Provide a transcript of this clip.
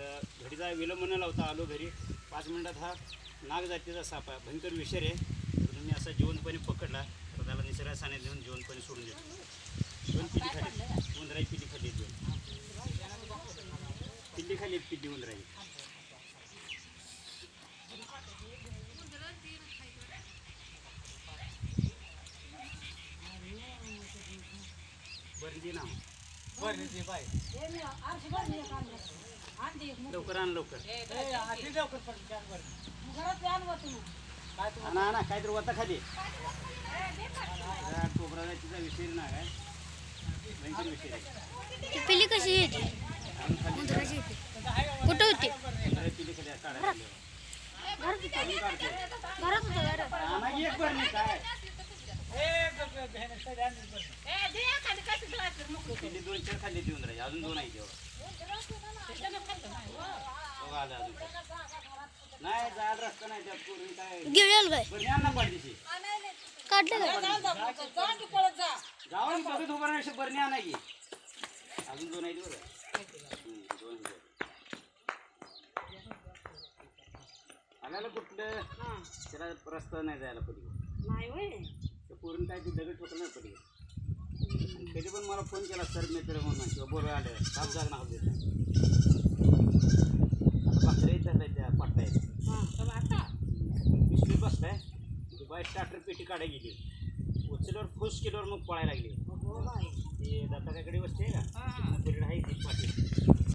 तर घडीचा विलंब न लावता आलो घरी. 5 मिनिटात हा नाग जातीचा साप आहे, भयंकर विषारी आहे. तर तुम्ही असा जिवंतपणे पकडला तर त्याला निसर्ग सान्निध्यात देऊन जिवंतपणे सोडून देतो. 2 पिल्ली खाली, उंदराई पिल्ली खाली, 2 पिल्ली खाली, पिल्ली उंदराई. बरं ना लवकर आण, लवकर ना काहीतरी वता खाली. कोबरा तिचा विषय ना काय भयंकर विषय आहे. पिल्ली कशी येते उंदराची येते कुठं होती पिल्ली खाली काढायला घरात होतं घरात एक बरं नाही काय पिल्ली 2-4 खाल्ली देऊन राहायची, अजून 2 आहे तेव्हा आलं अजून नाही जायला रस्ता नाही त्यात करून काय गिळेल काय बरं यांना पाठीशी काढलं काय जाऊन बघत उभं राहायचं बरं आणा की अजून 2 आहे बरं 2 आल्याला कुठलं त्याला रस्ता नाही जायला पडली पूर्ण काय ते दगड ठोकलं नाही पडली. कधी पण मला फोन केला सर मित्र म्हणून किंवा बरोबर आलं साप जाग नाव देत भाकरी त्या पाटला पिशवी बसलाय ते बाय स्टार्टर पेटी काढायला गेली उचल्यावर फुस केल्यावर मग पळायला लागली. ते दत्ताकाकडे बसते का पिरियड आहे ती पाठी